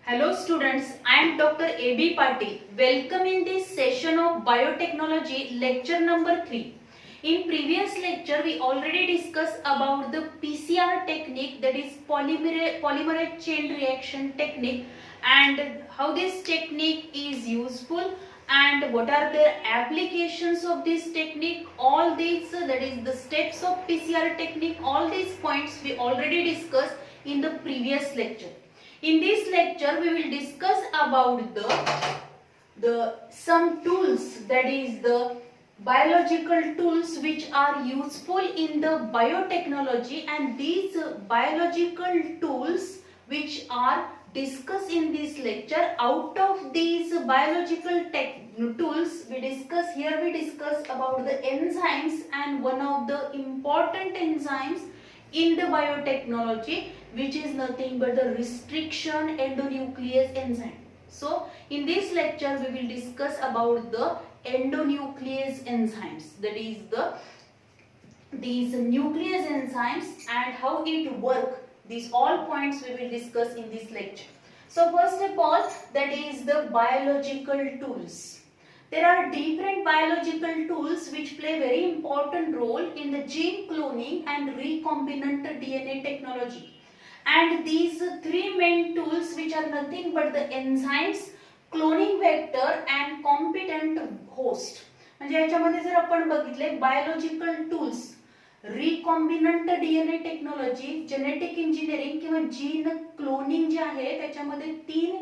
Hello students, I am Dr. A.B. Patil. Welcome in this session of biotechnology lecture number 3. In previous lecture we already discussed about the PCR technique, that is polymerase chain reaction technique, and how this technique is useful and what are the applications of this technique. All these, that is the steps of PCR technique, all these points we already discussed in the previous lecture. In this lecture we will discuss about the some tools, that is the biological tools which are useful in the biotechnology, and these biological tools which are discussed in this lecture. Out of these biological tools we discuss about the enzymes, and one of the important enzymes in the biotechnology, which is nothing but the restriction endonuclease enzyme. So in this lecture we will discuss about the endonuclease enzymes, that is these nuclease enzymes and how it work. These all points we will discuss in this lecture. So first of all, that is the biological tools. There are different biological tools which play very important role in the gene cloning and recombinant DNA technology. And these three main tools, which are nothing but the enzymes, cloning vector and competent host. म्हणजे याच्यामध्ये जर आपण बघितले biological tools, recombinant DNA technology, genetic engineering किंवा gene cloning जे आहे त्याच्यामध्ये तीन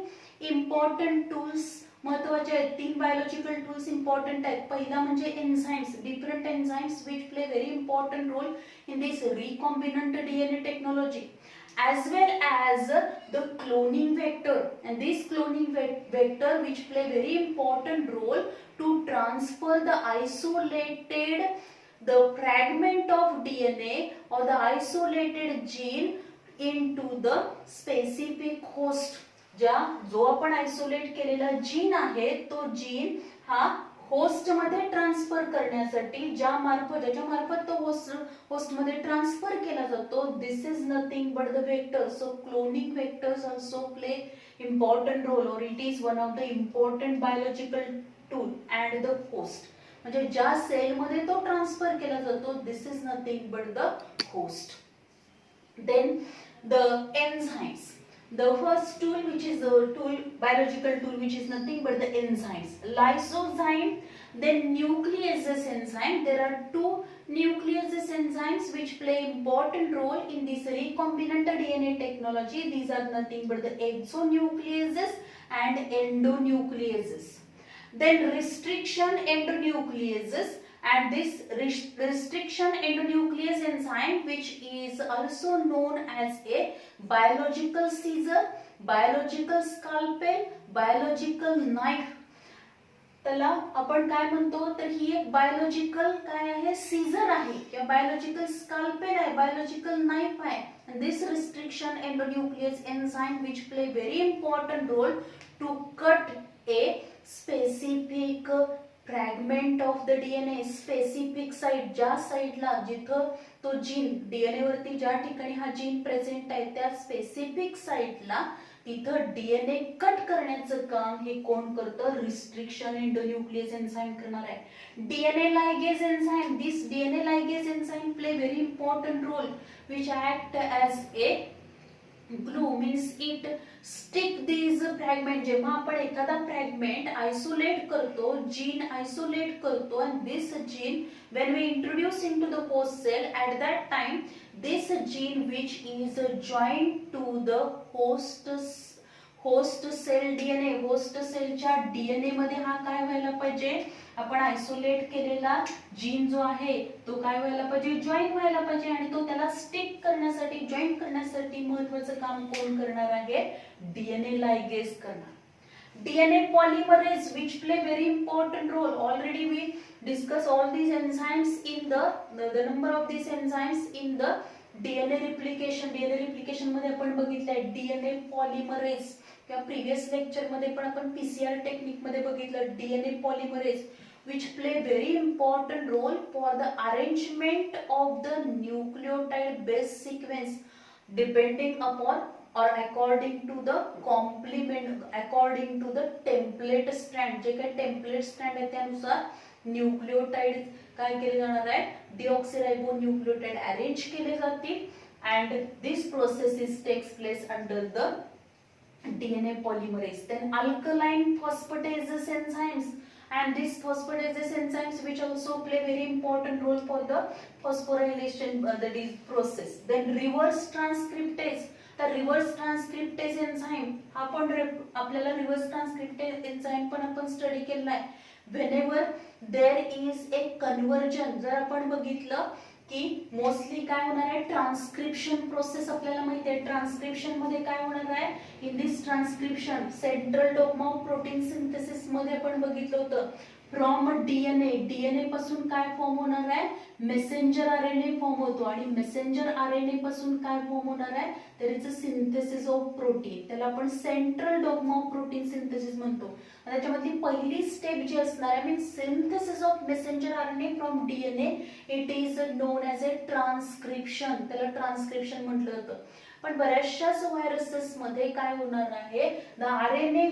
इम्पॉर्टंट टूल्स महत्वाचे आहेत. तीन बायोलॉजिकल टूल्स इम्पॉर्टंट आहेत. पहिला म्हणजे enzymes, different enzymes which play very important role in this recombinant DNA technology, as well as the cloning vector, and this cloning vector which play very important role to transfer the isolated, the fragment of DNA or the isolated gene into the specific host. जो आपण isolate केलेला gene आहे तो gene हा host मध्ये transfer करण्यासाठी ज्याच्या मार्फत तो होस्ट मध्ये ट्रान्सफर केला जातो, this is nothing but the vector. So cloning vectors also play important role, और it is one of the important biological tool and the host. म्हणजे ज्या सेल मध्ये तो ट्रान्सफर केला जातो, this is nothing but the host. Then the enzymes. The first tool, which is the biological tool, which is nothing but the enzymes. Lysozyme, then nucleases enzyme. There are two nucleases enzymes which play important role in this recombinant DNA technology. These are nothing but the exonucleases and endonucleases. Then restriction endonucleases, and this restriction endonuclease enzyme, which is also known as a biological scissor, biological scalpel, biological knife. त्याला आपण काय म्हणतो, तर ही एक biological काय आहे, Caesar आहे किंवा बायोलॉजिकल स्कॅल्पेल आहे, बायोलॉजिकल नाइफ आहे. and this restriction endonuclease enzyme which play very important role to cut a specific fragment of the DNA, specific site, ज्या साइटला जिथं तो जीन डीएनए वरती ज्या ठिकाणी हा जीन प्रेझेंट आहे त्या स्पेसिफिक साइटला तिथं डीएनए कट करण्याचं काम हे कोण करतं, रिस्ट्रिक्शन एंडोन्यूक्लियस एन्झाइम करणार आहे. DNA ligase enzyme, this DNA ligase enzyme play very important role which act as a glue, means it stick these fragment. जेव्हा आपण एखादा फ्रॅगमेंट आयसोलेट करतो, जीन आयसोलेट करतो, and this gene when we introduce into the host cell, at that time this gene which is joined to the host cell DNA, host सेलच्या DNA मध्ये हा काय व्हायला पाहिजे, आपण आयसोलेट केलेला जीन जो आहे तो काय व्हायला पाहिजे, जॉईन व्हायला पाहिजे. आणि तो त्याला स्टिक करण्यासाठी, जॉईन करण्यासाठी महत्त्वाचं काम कोण करणार आहे, डीएनए लायगेज करणार. DNA polymerase which play very important role. Already we discuss all these enzymes in the number of these enzymes in the DNA replication. DNA replication मध्ये आपण बघितलंय DNA polymerase, किंवा प्रीवियस लेक्चर मध्ये पण आपण PCR टेक्निक मध्ये बघितलं DNA polymerase which play very important role for the arrangement of the nucleotide base sequence depending upon or according to the complement, according to the template strand, जे काही template strand आहे त्यानुसार nucleotide काय केले जाणार आहे, डिऑक्सिराइबो न्यूक्लियोटाइड अरेंज केले जातील. And this process is takes place under the DNA polymerase. Then alkaline phosphatase enzymes, and these phosphatase enzymes which also play very important role for the phosphorylation that is process. Then reverse transcriptase, the reverse transcriptase enzyme हा पण आपल्याला reverse transcriptase enzyme पण आपण study केला आहे. Whenever there is a conversion, जर आपण बघितलं की मोस्टली काय होणार आहे, ट्रान्सक्रिप्शन प्रोसेस आपल्याला माहिती आहे. ट्रान्सक्रिप्शन मध्ये काय होणार आहे, in this transcription central dogma of protein synthesis मध्ये आपण बघितलं होतं फ्रॉम डीएनए, डीएनए पासून काय फॉर्म होणार आहे, मेसेंजर आरएनए फॉर्म होतो. आणि मेसेंजर आरएनए पासून काय फॉर्म होणार आहे, there is a synthesis of protein, त्याला आपण central dogma of protein synthesis म्हणतो. त्याच्यामधली पहिली स्टेप जी असणार आहे mean synthesis of messenger RNA from DNA, it is known as a transcription, त्याला ट्रान्सक्रिप्शन म्हटलं जातं. पण बऱ्याचशाच व्हायरसेस मध्ये काय होणार आहे, the RNA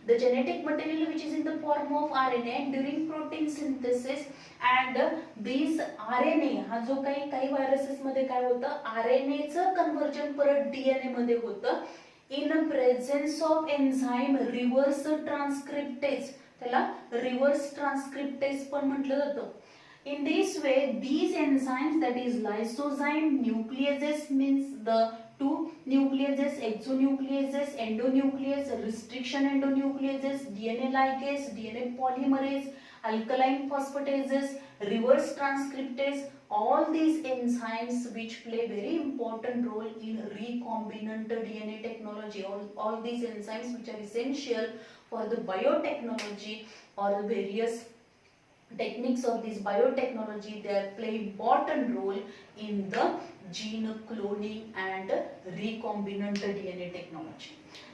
the genetic material which is in the form of RNA during protein synthesis and this RNA हा जो काही व्हायरसेस मध्ये काय होतं, आरएनए चं कन्व्हर्जन परत डीएनए मध्ये होतं in presence of enzyme reverse transcriptase, त्याला रिव्हर्स ट्रान्सक्रिप्टेज पण म्हटलं जातं. In this way, these enzymes, that is lysozyme, nucleases means the two nucleases, exonucleases, endonuclease, restriction endonucleases, DNA ligase, DNA polymerase, alkaline phosphatases, reverse transcriptase, all these enzymes which play very important role in recombinant DNA technology, all these enzymes which are essential for the biotechnology or the various techniques of this biotechnology, they play important role in the gene cloning and recombinant DNA technology.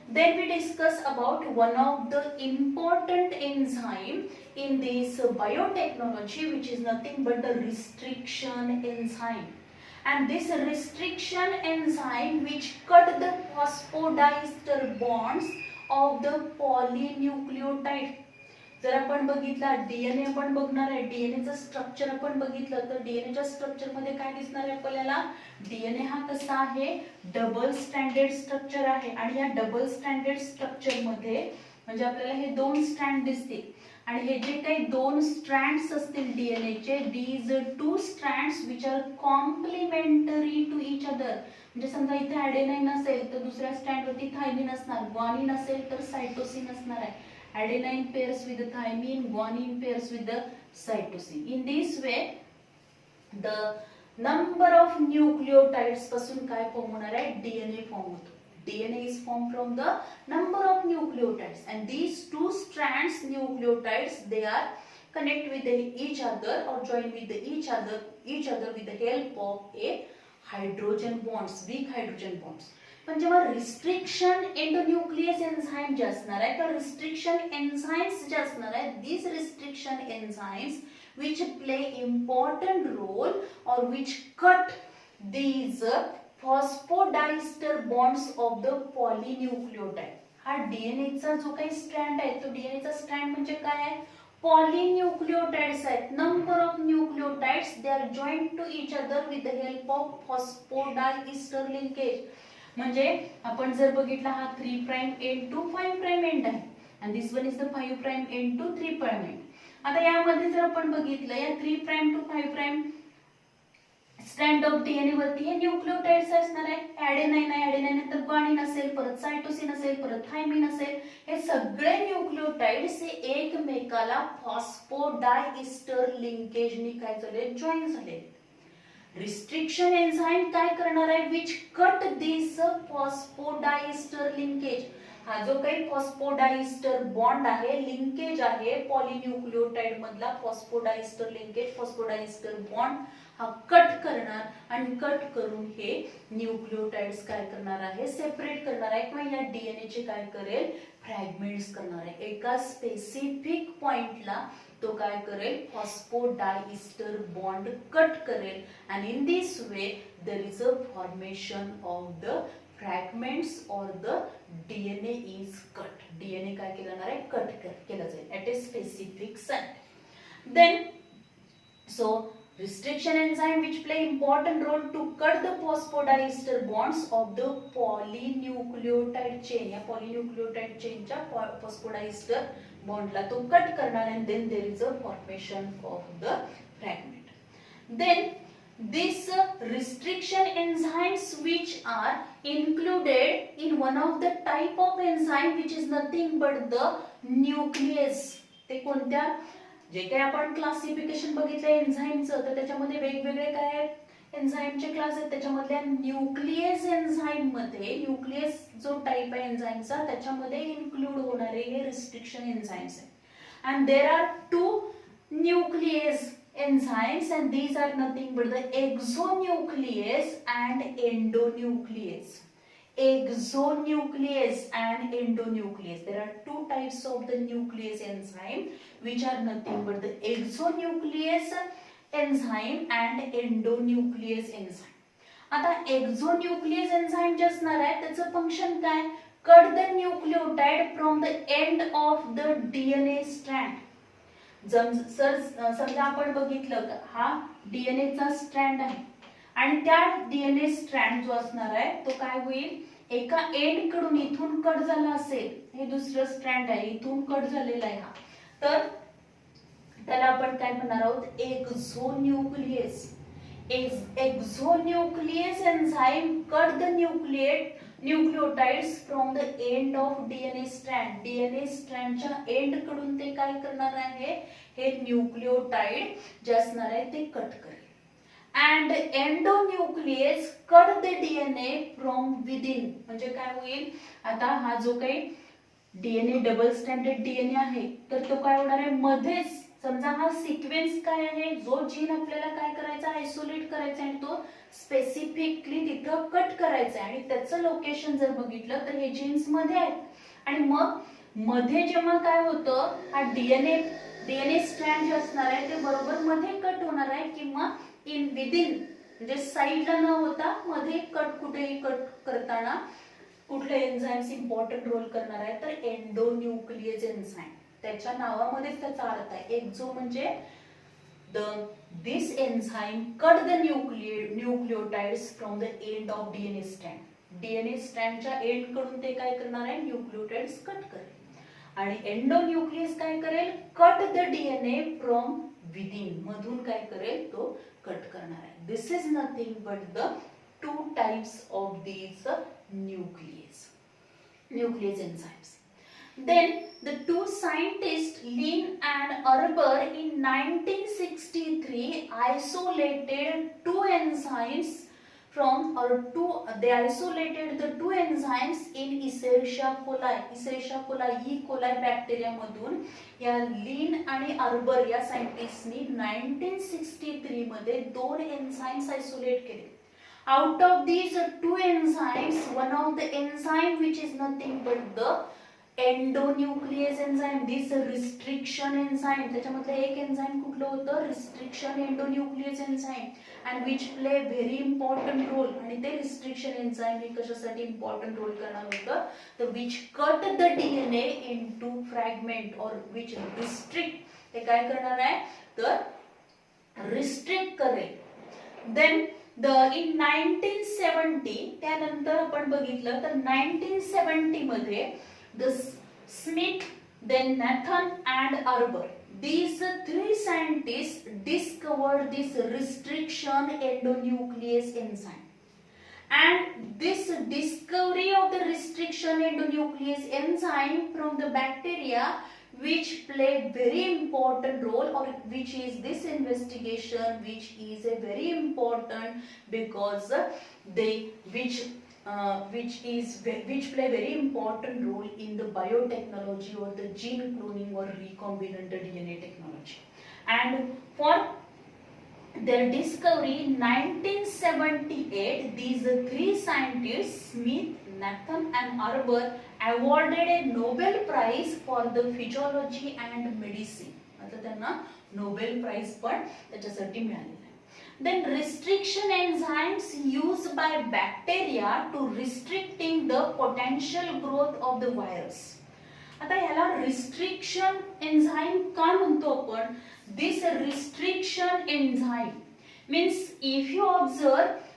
Then we discuss about one of the important enzyme in this biotechnology, which is nothing but the restriction enzyme. And this restriction enzyme which cut the phosphodiester bonds of the polynucleotide. जर आपण बघितला DNA आपण बघणार आहे, डीएनएचं structure आपण बघितलं तर डीएनएच्या structure मध्ये काय दिसणार आहे आपल्याला, डीएनए हा कसा आहे, डबल स्टँडर्ड स्ट्रक्चर आहे. आणि या डबल स्टँडर्ड स्ट्रक्चर मध्ये म्हणजे आपल्याला हे दोन स्ट्रँड दिसतील आणि हे जे काही दोन स्ट्रँड्स असतील डीएनएचे, these two strands which are complementary to each other. म्हणजे समजा इथे ॲडेनाइन असेल तर दुसऱ्या स्टँड वरती थायमिन असणार, ग्वानिन असेल तर सायटोसिन असणार आहे. Adenine pairs with the thymine, guanine pairs with the cytosine. In this way, the number of nucleotides पासून काय फॉर्म होणार आहे, DNA फॉर्म होतो. DNA is formed from the number of nucleotides, and these two strands nucleotides, they are connect with each other or join with each other with the help of a hydrogen bonds, weak hydrogen bonds. पण जेव्हा restriction endonuclease enzyme जे असणार आहे किंवा restriction enzymes जे असणार आहे, this restriction enzymes which play important role और which cut these phosphodiester bonds of the polynucleotide. हा डीएनएचा जो काही स्ट्रँड आहे तो डीएनएचा स्ट्रँड म्हणजे काय आहे, पॉलीन्यूक्लियोटाइड्स आहेत. Number of nucleotides they are joined to each other with the help of phosphodiester linkage. म्हणजे आपण जर बघितला हा 3 prime end to 5 prime end आहे आणि this one is the 5 prime end to 3 prime end. आता यामध्ये जर आपण बघितलं या 3 prime to 5 prime strand of DNA वरती हे न्यूक्लियोटाइड्स असणार आहे. ॲडेनाइन आहे, ॲडेनाइन नंतर ग्वानिन असेल, परत सायटोसिन असेल, परत थायमिन असेल. हे सगळे न्यूक्लियोटाइड्स हे एकमेकाला फॉस्फोडाइस्टर लिंकेजनी काय झाले, जॉईन झाले. रिस्ट्रिक्शन एन्झाइम काय करणार आहे, which cut this phosphodiester linkage. हा जो काही फॉस्फोडाइस्टर बॉन्ड आहे, लिंकेज आहे पॉलीन्यूक्लियोटाइड मधला फॉस्फोडाइस्टर लिंकेज, फॉस्फोडाइस्टर बॉन्ड हा कट करणार आणि कट करून हे न्यूक्लियोटाइड्स काय करणार आहे, सेपरेट करणार आहे किंवा या डीएनए चे काय करेल, फ्रॅगमेंट्स करणार आहे. एका स्पेसिफिक पॉइंटला तो काय करेल, फॉस्फोडाइस्टर बॉन्ड कट करेल and in this way there is a formation of the fragments or the DNA is cut. DNA काय केलं जाणार आहे, कट केलं जाईल at a specific site. Then so restriction enzyme which play important role to cut the phosphodiester bonds of the polynucleotide chain. या polynucleotide chain च्या phosphodiester bond ला तो कट करणार, and then there is a formation of the fragment. Then these restriction enzymes which are included in one of the type of enzyme which is nothing but the nuclease. ते कोणत्या, जे काही आपण classification बघितलं एन्झाईमचं, तर त्याच्यामध्ये वेगवेगळे काय आहेत एन्झाईमचे क्लास आहेत. त्याच्यामधल्या न्यूक्लियस एन्झाईम मध्ये, न्यूक्लियस जो टाइप आहे एन्झाईमचा त्याच्यामध्ये इन्क्लूड होणारे हे रिस्ट्रिक्शन एन्झाईम्स आहेत. and there are two nuclease enzymes and these are nothing but the exonuclease and endonuclease. Exonuclease and endonuclease. There are two types of the nuclease enzyme which are nothing but the exonuclease enzyme and endonuclease enzyme. आता exonuclease enzyme जे असणार आहे त्याचं function काय, cut the nucleotide from the end of the DNA strand. समजा आपण बघितलं हा DNA चा स्ट्रँड आहे आणि त्या DNA स्ट्रँड जो असणार आहे तो काय होईल, एका एंड कडून इथून कट झाला असेल, हे दुसरं स्ट्रँड आहे इथून कट झालेला आहे हा, तर त्याला आपण काय म्हणणार आहोत, एक्झोन्यूक्लियस. Exonuclease enzyme cut the nucleotides from the end of DNA strand. DNA strand च्या एंड कडून ते काय करणार आहे, हे न्यूक्लिओटाइड जे असणार आहे ते कट करेल. and endonuclease cut the DNA from within. म्हणजे काय होईल, आता हा जो काही DNA डबल स्टँडर्ड DNA आहे तर तो काय होणार आहे, मध्येच समजा हा सिक्वेन्स काय आहे, जो जीन आपल्याला काय करायचा, आयसोलेट करायचा आणि तो स्पेसिफिकली तिथं कट करायचा आणि त्याचं लोकेशन जर बघितलं तर हे जीन्स मध्ये आहे. आणि मग मध्ये जेव्हा काय होतं, हा डीएनए स्ट्रँड जे असणार आहे ते बरोबर मध्ये कट होणार आहे किंवा इन विदिन, म्हणजे साइडला न होता मध्ये कट, कुठेही कट करताना कुठले एन्झाइम्स इम्पॉर्टंट रोल करणार आहे, तर एंडोन्यूक्लियस एन्झाइम. त्याच्या नावामध्येच त्याचा अर्थ आहे. एक्झो म्हणजे this enzyme cut the nucleotides from the end of DNA strand. DNA स्ट्रँडच्या एंड कडून ते काय करणार आहे, न्यूक्लियोटाइड्स कट करेल. आणि एंडोन्यूक्लियस काय करेल, cut the DNA from within, मधून काय करेल, तो कट करणार आहे. This is nothing but the two types of these nuclease enzymes. Then the two scientists Lin and Arber in 1963 isolated two enzymes from, they isolated the two enzymes in Escherichia coli. Escherichia coli he coli bacteria मधून या लिन आणि harbour या सायंटिस्टनी 1963 मध्ये दोन enzymes isolate केले. Out of these two enzymes, one of the enzyme which is nothing but the endonuclease enzyme, this restriction enzyme, त्याच्यामध्ये एक enzyme कुठलं होतं, restriction endonuclease enzyme, and which play very important role. आणि ते restriction enzyme हे कशासाठी important role करणार होतं, तर which cut the DNA into fragment or which restrict, ते काय करणार आहे, तर रिस्ट्रिक्ट करेल. Then in 1970, त्यानंतर आपण बघितलं तर 1970 मध्ये the Smith, then Nathan and Arber, these three scientists discovered this restriction endonuclease enzyme. And this discovery of the restriction endonuclease enzyme from the bacteria which played very important role, or which is this investigation which is a very important because they which play very important role in the biotechnology or the gene cloning or recombinant DNA technology. And for their discovery in 1978, these three scientists, Smith, Nathan and Arber, awarded a Nobel Prize for the physiology and medicine. आता त्यांना Nobel price पण त्याच्यासाठी मिळालेला आहे. Then restriction enzymes used by bacteria to restricting the potential growth of the virus. आता याला restriction enzyme का म्हणतो आपण? This restriction enzyme means if you observe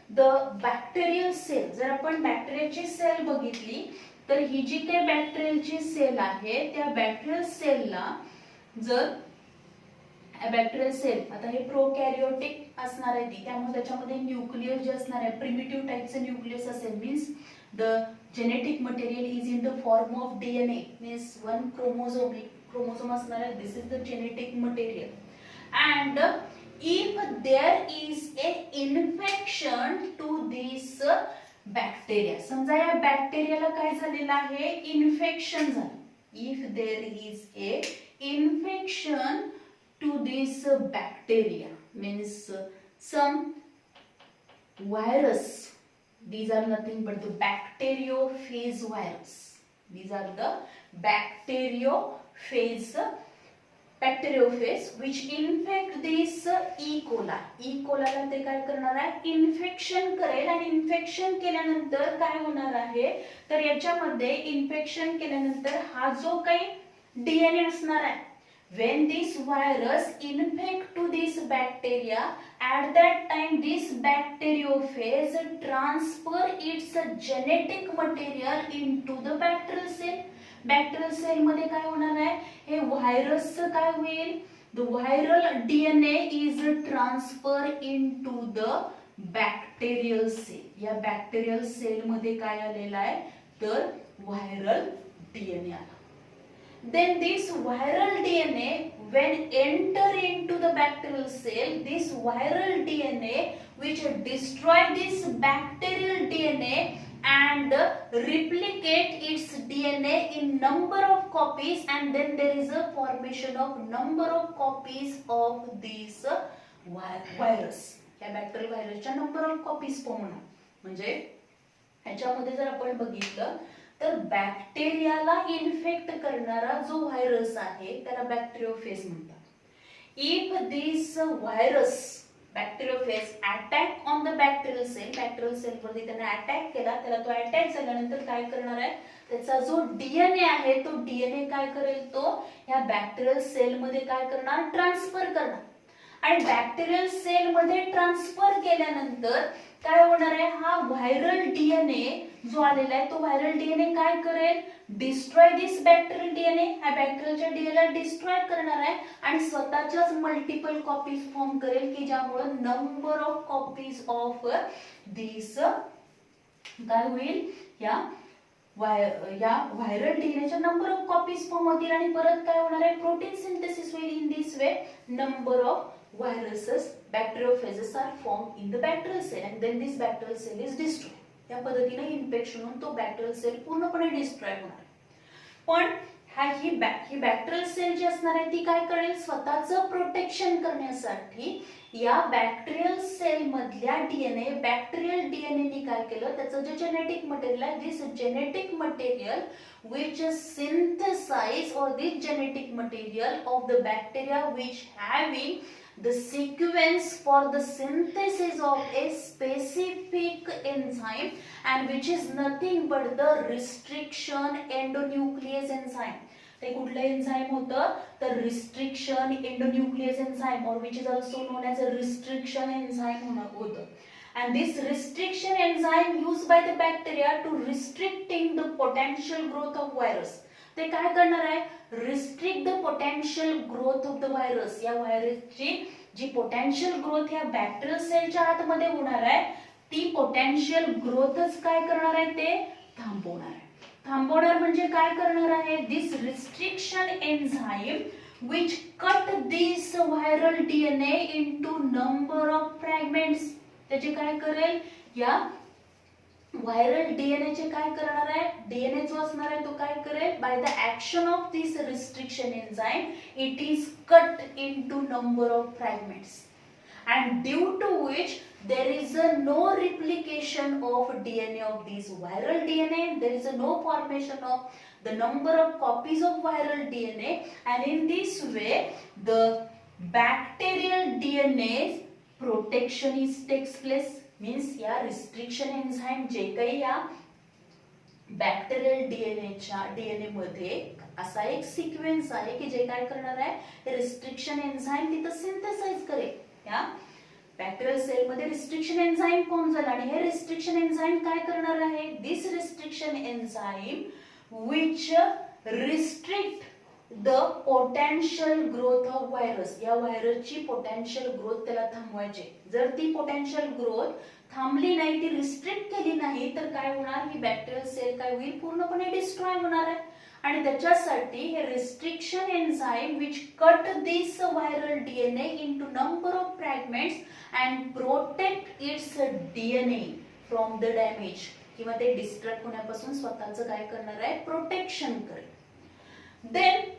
the bacterial cell, जर आपण बॅक्टेरियाची सेल बघितली तर ही जी काही बॅक्टेरियलची सेल आहे त्या बॅक्टेरियल सेलला जर बॅक्टेरियल सेल, आता हे प्रोकॅरियोटिक असणार आहे ती, त्यामुळे त्याच्यामध्ये न्यूक्लियस जे असणार आहे प्रिमिटिव्ह टाइपचं न्यूक्लियस असेल, means the genetic material is in the form of DNA, means one chromosome असणार आहे, this is the genetic material. And if there is a infection to this bacteria, समजा या बॅक्टेरियाला काय झालेलं आहे, इन्फेक्शन झालं. If there is a infection to this bacteria, means some virus, these are nothing but the bacteriophage virus, these are the bacteriophage which infect this E. coli. E. coli ला ते काय करणार आहे, इन्फेक्शन करेल, आणि infection केल्यानंतर काय होणार आहे तर याच्यामध्ये इन्फेक्शन केल्यानंतर हा जो काही डीएनए असणार आहे, when this virus infect to this bacteria, at that time this bacteriophage transfer its genetic material into the bacterial cell. bacterial cell मध्ये काय होणार आहे, हे व्हायरस काय होईल, the viral DNA is transferred into the bacterial cell. या bacterial cell मध्ये काय आलेला आहे तर व्हायरल डीएनए आला. Then this viral DNA when enter into the bacterial cell, this viral DNA which destroy this bacterial DNA and replicate its DNA in number of copies, and then there is a formation of number of copies of this virus. या bacterial virus च्या number of copies form होणार. म्हणजे ह्याच्यामध्ये जर आपण बघितलं तर बॅक्टेरियाला infect करणारा जो व्हायरस आहे त्याला बॅक्टेरियोफेज म्हणतात. If this virus bacteriophage attack on the bacterial cell वरती त्याने अटॅक केला, त्याला तो अटॅक झाल्यानंतर काय करणार आहे, त्याचा जो डीएनए आहे तो डीएनए काय करेल, तो या बॅक्टेरियल सेल मध्ये काय करणार, ट्रान्सफर करणार. आणि बॅक्टेरियल सेल मध्ये ट्रान्सफर केल्यानंतर काय होणार आहे, हा व्हायरल डीएनए जो आलेला आहे तो व्हायरल डीएनए काय करेल, डिस्ट्रॉय दिस बॅक्टेरियल डीएनए, हा बॅक्टेरियलच्या डीएनए डिस्ट्रॉय करणार आहे आणि स्वतःच्याच मल्टिपल कॉपीज फॉर्म करेल की ज्यामुळे number of copies of this काय होईल, या व्हायरल डीएनएच्या नंबर ऑफ कॉपीज फॉर्म होतील आणि परत काय होणार आहे, प्रोटीन सिंथेसिस होईल. In this way number of viruses, bacteriophages are formed in the bacterial cell and then this bacterial cell is destroyed. या पद्धतीने इन्फेक्शन होऊन तो बॅक्टेरियल सेल पूर्णपणे डिस्ट्रॉय होणार. पण ही बॅक्टेरियल सेल जी असणार आहे ती काय करेल, स्वतःचं प्रोटेक्शन करण्यासाठी या बॅक्टेरियल सेल मधल्या डीएनए बॅक्टेरियल डीएनए काय केलं, त्याचं जे जेनेटिक मटेरियल आहे, this genetic material which synthesize or this genetic material of the bacteria which having the sequence for the synthesis of a specific enzyme and which is nothing but the restriction endonuclease enzyme. ते कुठलं enzyme होतं तर restriction endonuclease enzyme or which is also known as a restriction enzyme होतं. And this restriction enzyme used by the bacteria to restricting the potential growth of virus. ते काय करणार आहे, restrict the potential growth of the virus. या व्हायरसची जी potential growth या bacterial सेलच्या आतमध्ये होणार आहे ती पोटेन्शियल ग्रोथच काय करणार आहे, ते थांबवणार आहे. थांबवणार म्हणजे काय करणार आहे, this restriction enzyme which cut this viral DNA into number of fragments. त्याचे काय करेल, या व्हायरल डीएनए चे काय करणार आहे, डीएनए जो असणार आहे तो काय करेल, by the action of this restriction enzyme it is cut into number of fragments and due to which there is no replication of DNA of this viral DNA, there is no formation of the number of copies of viral DNA, and in this way the bacterial DNA protection is takes place means या restriction enzyme जे काही या bacterial DNA मध्ये असा एक sequence आहे की जे काय करणार आहे रिस्ट्रिक्शन एन्झाईम तिथं सिंथेसाइज करेल या बॅक्टेरियल सेल मध्ये रिस्ट्रिक्शन एन्झाईम फॉर्म झाला आणि हे रिस्ट्रिक्शन एन्झाईम काय करणार आहे this restriction enzyme which restrict the potential growth of virus या व्हायरसची पोटेन्शियल ग्रोथ त्याला थांबवायची जर ती पोटेन्शियल ग्रोथ थांबली नाही ती रिस्ट्रिक्ट केली नाही तर काय होणार ही बॅक्टेरियल सेल काय होईल पूर्णपणे डिस्ट्रॉय होणार आहे आणि त्याच्यासाठी हे restriction enzyme which cut this viral DNA into number of fragments and protect it's DNA from the damage किंवा ते डिस्ट्रॅक्ट होण्यापासून स्वतःचं काय करणार आहे प्रोटेक्शन करेल then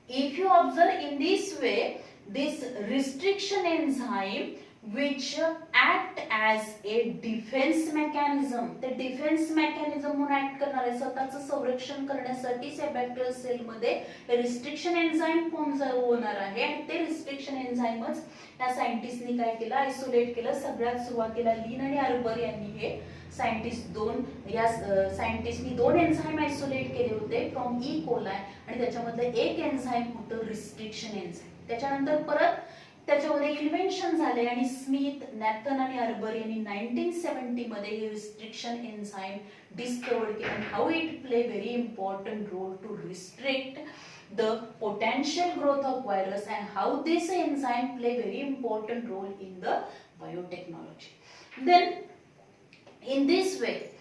if you observe in this way this restriction enzyme which act as a defense mechanism ते defence mechanism म्हणून ऍक्ट करणार आहे स्वतःचं संरक्षण करण्यासाठी या बॅक्टेरियल सेल मध्ये रिस्ट्रिक्शन एन्झाईम फॉर्म होणार आहे आणि ते रिस्ट्रिक्शन एन्झाईमच या सायंटिस्टनी काय केलं आयसोलेट केलं सगळ्यात सुरुवातीला लीन आणि आर्बर यांनी हे सायंटिस्टनी दोन एन्झाईम आयसोलेट केले होते फ्रॉम ई कोलाय आणि त्याच्यामध्ये एक एन्झाईम होतं रिस्ट्रिक्शन एन्झाईम त्याच्यानंतर परत त्याच्यामध्ये इन्व्हेन्शन झाले आणि स्मिथ नॅथन आणि आर्बर यांनी 1970 मध्ये हे रिस्ट्रिक्शन एन्झाईम डिस्कवर केलं आणि how it play very important role to restrict the potential growth of virus and how this enzyme play very important role in the biotechnology. Then in this way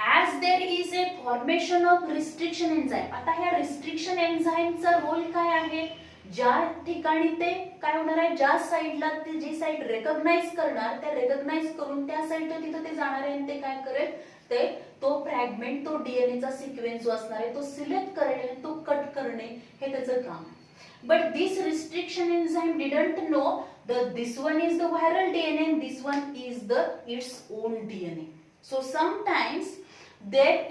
as there is a formation of restriction enzyme आता ह्या restriction enzyme चा role काय आहे ज्या ठिकाणी ते काय होणार आहे ज्या साइडला ते जी साइड रेकॉग्नाइज करणार त्या रेकॉग्नाइज करून त्या साइडला तिथे ते जाणार आहे आणि ते काय करेल ते तो फ्रॅगमेंट तो डीएनए चा सिक्वेन्स जो असणार आहे तो सिलेक्ट करेल तो कट करणे हे त्याचं काम आहे but this restriction enzyme didn't know this one is the viral DNA and this one is the its own DNA. So sometimes there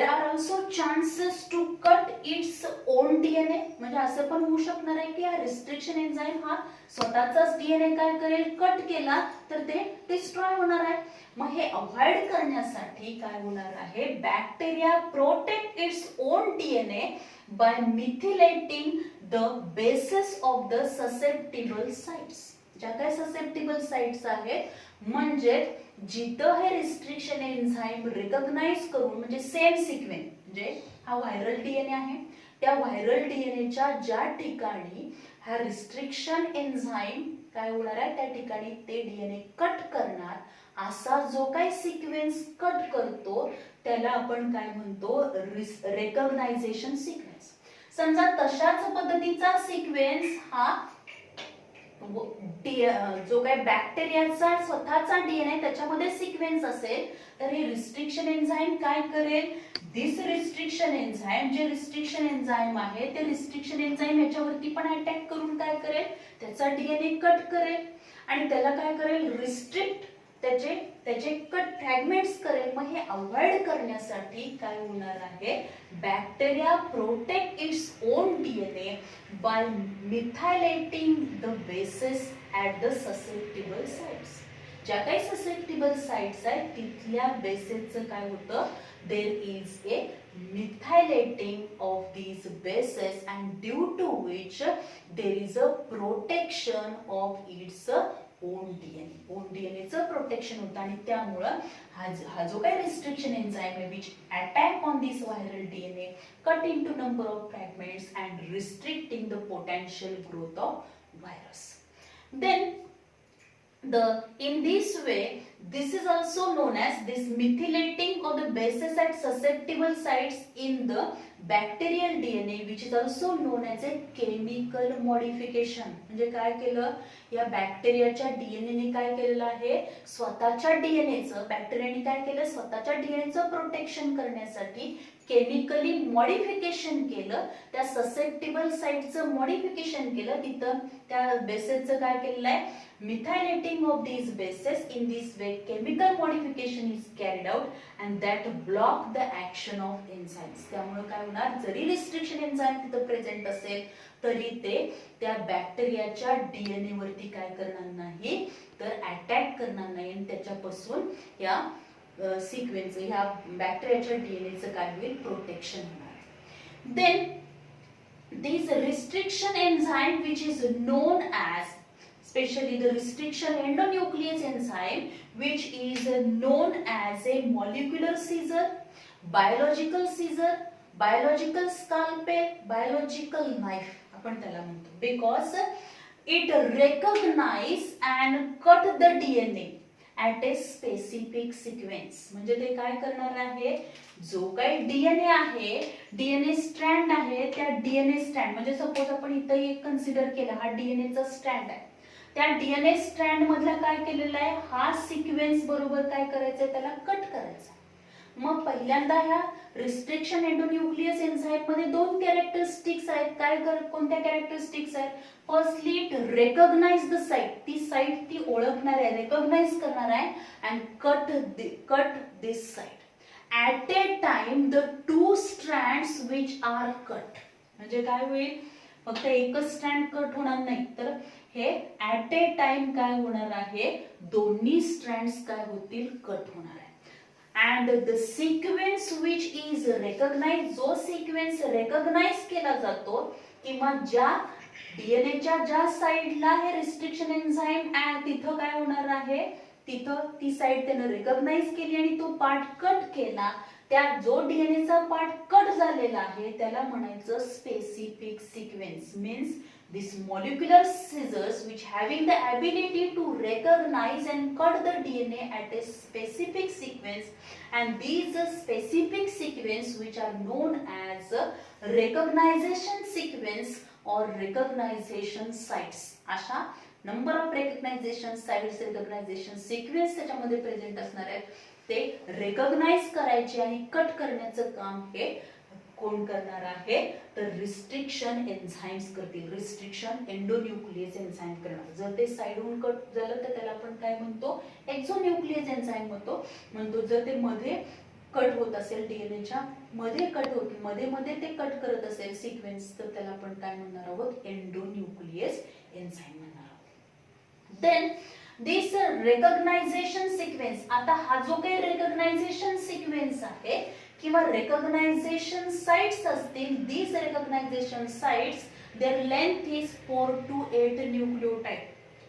are also chances to cut its own DNA. म्हणजे असं पण होऊ शकणार आहे की हा restriction enzyme हा स्वतःचाच डीएनए काय करेल कट केला तर ते डिस्ट्रॉय होणार आहे मग हे अवॉइड करण्यासाठी काय होणार आहे bacteria protect its own DNA by methylating the bases of the susceptible sites. ज्या काही susceptible sites आहेत म्हणजे जिथं हे रिस्ट्रिक्शन एन्झाईम रिकॉग्नाइज करून म्हणजे सेम सिक्वेन्स म्हणजे हा व्हायरल डीएनए आहे त्या व्हायरल डीएनएच्या ज्या ठिकाणी हा रिस्ट्रिक्शन एन्झाईम काय होणार आहे त्या ठिकाणी ते डीएनए कट करणार असा जो काही सिक्वेन्स कट करतो त्याला आपण काय म्हणतो रेकॉग्नायझेशन सिक्वेन्स समजा तशाच पद्धतीचा सिक्वेन्स हा जो काही बॅक्टेरियाचा स्वतःचा डीएनए त्याच्यामध्ये सिक्वेन्स असेल तर हे रिस्ट्रिक्शन एन्झाईम काय करेल दिस रिस्ट्रिक्शन एन्झाईम जे रिस्ट्रिक्शन एन्झाईम आहे ते रिस्ट्रिक्शन एन्झाईम याच्यावरती पण अटॅक करून काय करेल त्याचा डीएनए कट करेल आणि त्याला काय करेल रिस्ट्रिक्ट त्याचे कट फ्रॅगमेंट्स करेल मग हे अवॉइड करण्यासाठी काय होणार आहे bacteria protect its own DNA by methylating the bases at the susceptible sites ज्या काही ससेप्टिबल साइट्स आहेत तिथल्या बेसेसचं काय होतं there is a methylating of these bases and due to which there is a protection of its own DNA चं protection होतं आणि त्यामुळं हा जो काही रिस्ट्रिक्शन एन्झाईम आहे which attack on this viral DNA cut into number of fragments and restricting the potential growth of virus then in this way this is also known as this methylating of the bases at susceptible sites in the bacterial DNA which is also known as a chemical modification म्हणजे काय केलं या बॅक्टेरियाच्या DNA ने काय केलेलं आहे स्वतःच्या डीएनए चं बॅक्टेरियाने काय केलं स्वतःच्या डीएनए चं प्रोटेक्शन करण्यासाठी केमिकली मॉडिफिकेशन केलं त्या ससेप्टिबल साइटचं मॉडिफिकेशन केलं तिथं त्या बेसेसचं काय केलेलं आहे methylating of these bases in this way a chemical modification is carried out and that block the action of enzymes. त्यामुळे काय होणार, जरी रिस्ट्रिक्शन एन्झाइम तिथे प्रेझेंट असेल तरी ते त्या बॅक्टेरियाच्या डीएनए वरती काय करणार नाही, तर अटॅक करणार नाही आणि त्याच्यापासून या सिक्वेन्स ह्या बॅक्टेरियाच्या डीएनएचं काय होईल, प्रोटेक्शन होणार. Then this restriction enzyme which is known as, especially the restriction endonuclease enzyme which is known as a molecular scissor, biological scissor, biological scalpel, biological knife आपण त्याला म्हणतो, because it recognize and cut the DNA at a specific sequence. म्हणजे ते काय करणार आहे, जो काही डीएनए आहे, डीएनए स्ट्रँड आहे, त्या डीएनए स्ट्रँड म्हणजे सपोज आपण इथे एक कन्सिडर केला, हा डीएनए चा स्ट्रँड आहे, त्या डीएनए स्ट्रँड मधला काय केलेला आहे, हा सिक्वेन्स बरोबर काय करायचंय, त्याला कट करायचा. मग पहिल्यांदा ह्या रिस्ट्रिक्शन एंडोन्यूक्लियस एन्झाइम मध्ये दोन कॅरेक्टरिस्टिक्स आहेत. काय कोणत्या कॅरेक्टरिस्टिक्स आहेत, firstly it recognise the site, ती साइट ती ओळखणार आहे, रेकॉग्नाइज करणार आहे and cut this site at A time the two strands which R cut. म्हणजे काय होईल, फक्त एकच स्ट्रँड कट होणार नाही, तर हे ऍट ए टाइम काय होणार आहे, दोन्ही स्ट्रँड्स काय होतील, कट होणार आहे. And the sequence which is recognized, जो sequence recognize केला जातो किंवा ज्या डीएनएच्या ज्या साइडला हे रिस्ट्रिक्शन एन्झाइम तिथं काय होणार आहे, तिथं ती साइड त्याने रिकॉग्नाइज केली आणि तो पार्ट कट केला, त्या जो डीएनएचा पार्ट कट झालेला आहे त्याला म्हणायचं specific sequence. Means these molecular scissors which having the ability to recognize and cut the DNA at a specific sequence, and these specific sequence which are known as recognition sequence or recognition sites. अशा number of recognition sites, recognition sequence त्याच्यामध्ये present असणार आहेत, ते recognise करायचे आणि cut करण्याचं काम हे कोण करणार आहे, तर रिस्ट्रिक्शन एन्झाइम्स करतील, रिस्ट्रिक्शन एंडोन्यूक्लियस एन्झाइम करणार. जर ते साइडहून कट झालं तर त्याला आपण काय म्हणतो, एक्झोन्यूक्लियस एन्झाइम म्हणतो. जर ते मध्ये कट होत असेल, डीएनएच्या मध्ये कट होत, मध्ये ते कट करत असेल सिक्वेन्स, तर त्याला आपण काय म्हणणार आहोत, एंडोन्यूक्लियस एन्झाइम म्हणणार आहोत. देन दिस रेकॉग्नायझेशन सिक्वेन्स, आता हा जो काही रेकॉग्नायझेशन सिक्वेन्स आहे किंवा रेकॉग्नायझेशन साइट्स असतील, these recognition sites their length is 4 to 8 nucleotide.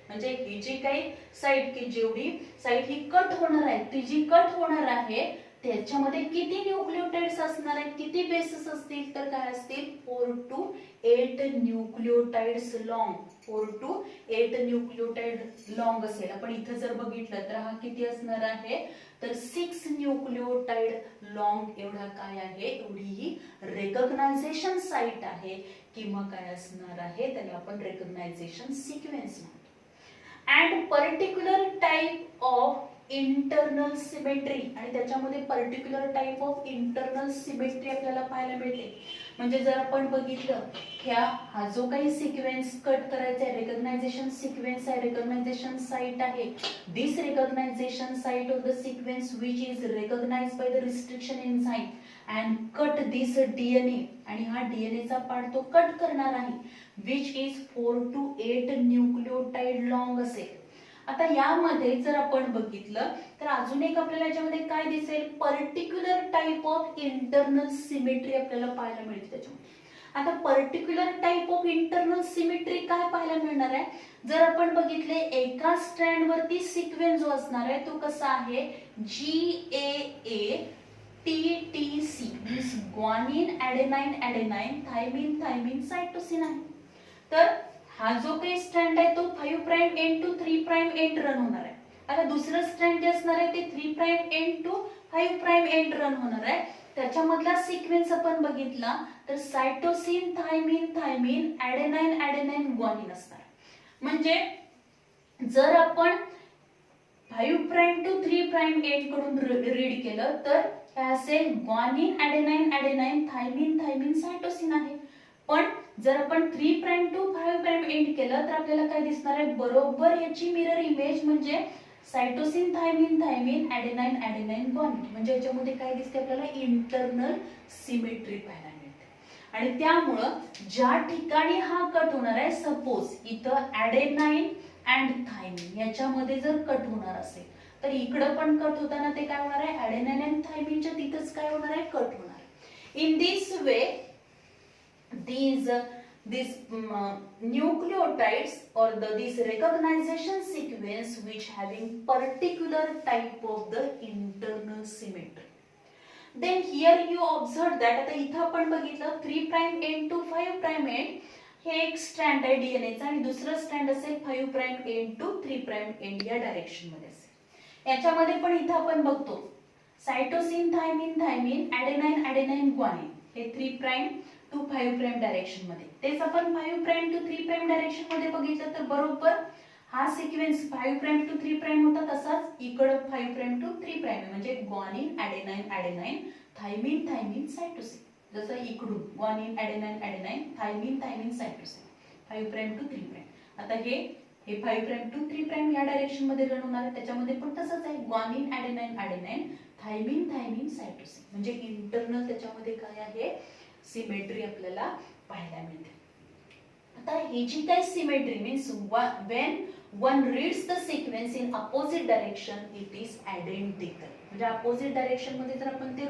म्हणजे ही जी काही साइट की जेवढी साइट ही कट होणार आहे, ती जी कट होणार आहे त्याच्यामध्ये किती न्यूक्लियोटाइड्स असणार आहेत, किती बेसेस असतील, तर काय असतील, 4 to 8 nucleotides long, 4 to 8 nucleotide long असेल. आपण इथे जर बघितलं तर हा किती असणार आहे, तर 6 न्यूक्लियोटाइड लॉंग एवढा काय आहे, एवढी ही रेकॉग्नायझेशन साइट आहे किंवा काय असणार आहे, त्याला आपण रेकॉग्नायझेशन सिक्वेन्स म्हणतो. And particular type of internal symmetry, आणि त्याच्यामध्ये particular type of internal symmetry आपल्याला पाहायला मिळते. म्हणजे जर आपण बघितलं हा जो काही सिक्वेन्स कट करायचा आहे, रेकॉग्नायझेशन सिक्वेन्स आहे, रेकॉग्नायझेशन साइट आहे, this recognization site of the sequence which is recognized by the restriction enzyme and cut this DNA, आणि हा डीएनए चा पार्ट तो कट करणार आहे, which is 4 to 8 nucleotide long असेल. आता यामध्ये जर आपण बघितलं तर अजून एक आपल्याला याच्यामध्ये काय दिसेल, particular type of internal symmetry आपल्याला पाहायला मिळते त्याच्यामध्ये. आता particular type of internal symmetry काय पाहायला मिळणार आहे, जर आपण बघितले एका स्ट्रँड वरती सिक्वेन्स जो असणार आहे तो कसा आहे, GAA TTC means guanine adenine adenine thymine thymine cytosine आहे. तर हा जो काही स्ट्रँड आहे तो 5 prime end to 3 prime end run होणार आहे. आता दुसरं स्ट्रँड जे असणार आहे ते 3 prime end to 5 prime end run होणार आहे. त्याच्यामधला सिक्वेन्स आपण बघितला तर cytosine thymine thymine adenine adenine guanine असणार. म्हणजे जर आपण 5 प्राइम टू 3 प्राइम एंड कडून रीड केलं तर काय असेल, guanine adenine adenine thymine thymine cytosine आहे. पण जर आपण 3 प्राइम टू 5 प्राइम एंड केलं तर आपल्याला काय दिसणार आहे, बरोबर याची मिरर इमेज म्हणजे cytosine, thymine, thymine, adenine, adenine, guanine. म्हणजे याच्यामध्ये काय दिसते आपल्याला इंटरनल सिमेट्री पाहायला मिळते. आणि त्यामुळं ज्या ठिकाणी हा कट होणार आहे, सपोज इथं ॲडेनाइन अँड थायमिन याच्यामध्ये जर कट होणार असेल तर इकडं पण कट होताना ते काय होणार आहे, ॲडेनाइन अँड थायमिनच्या तिथंच काय होणार आहे, कट होणार आहे. In this way these nucleotides or this recognition sequence which having particular type of the internal symmetry. Then here you observe that आता इथं आपण बघितलं 3 prime end to 5 prime end हे एक स्ट्रँड आहे डीएनएचा आणि दुसरं स्ट्रँड असेल 5 prime end to 3 prime end या डायरेक्शन मध्ये असेल. याच्यामध्ये पण इथं आपण बघतो cytosine, thymine, thymine, adenine, adenine, guanine हे 3 प्राइम टू 5 प्राइम डायरेक्शन मध्ये. तेच आपण 5 प्राइम टू 3 प्राइम डायरेक्शन मध्ये बघितलं तर बरोबर हा सिक्वेन्स 5 प्राइम टू 3 प्राइम होता, तसाच इकडे 5 प्राइम टू 3 प्राइम म्हणजे guanine, adenine, adenine, thymine, thymine, cytosine. जसं इकडून guanine, adenine, adenine, thymine, thymine, cytosine 5 prime to 3 prime. आता हे 5 प्राइम टू 3 प्राइम या डायरेक्शन मध्ये रन होणार आहे, त्याच्यामध्ये पण तसंच आहे guanine, adenine, adenine, thymine, thymine, cytosine. म्हणजे इंटरनल त्याच्यामध्ये काय आहे, सिमेट्री आपल्याला पाहायला मिळते. आता ही जी काय symmetry means when one reads the sequence in opposite direction it is identical. म्हणजे अपोजिट डायरेक्शन मध्ये जर आपण ते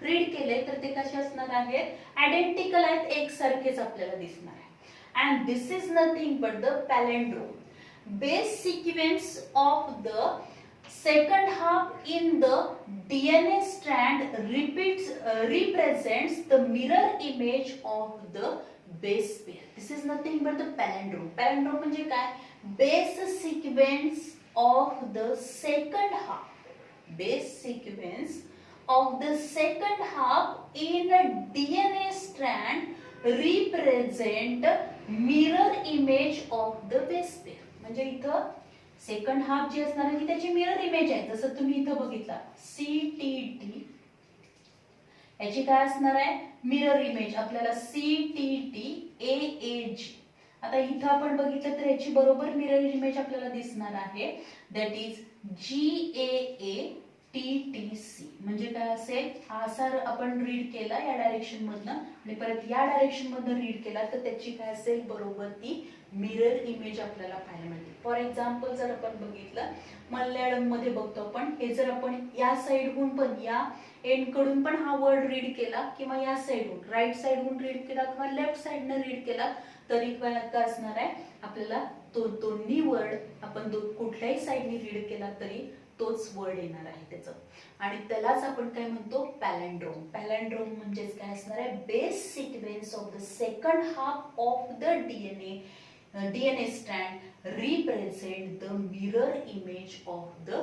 रीड केले तर ते कसे असणार आहेत, आयडेंटिकल आहेत, एकसारखेच आपल्याला दिसणार आहे. And this is nothing but the palindrome. Base sequence of the second half in the DNA strand represents the mirror image of the base pair. This is nothing but the palindrome. Palindrome म्हणजे काय, base sequence of the second half. Base sequence of the second half in a DNA strand represent mirror image of the base pair. म्हणजे इथं second half जी असणार आहे ती त्याची mirror image आहे. जसं तुम्ही इथं बघितला CTT याची काय असणार आहे, मिरर इमेज आपल्याला CTT AAG. आता इथं आपण बघितलं तर याची बरोबर मिरर इमेज आपल्याला दिसणार आहे, दॅट इज GAATTC. म्हणजे काय असेल, हा असा आपण रीड केला या डायरेक्शन मधनं आणि परत या डायरेक्शन मधनं रीड केला तर त्याची काय असेल, बरोबर ती मिरर इमेज आपल्याला पाहायला मिळते. फॉर एक्झाम्पल जर आपण बघितलं मल्याळम मध्ये बघतो आपण, हे जर आपण या साइडहून पण या एंड कडून पण हा वर्ड रीड केला किंवा या साइडहून राईट साइडहून रीड केला किंवा लेफ्ट साइडनं रीड केला तरी काय असणार आहे, आपल्याला दोन्ही वर्ड आपण कुठल्याही साइडने रीड केला तरी तोच वर्ड येणार आहे त्याचं. आणि त्यालाच आपण काय म्हणतो, पॅलेंड्रोम. पॅलेंड्रोम म्हणजेच काय असणार आहे, base sequence of the second half of the DNA strand represent the mirror image of the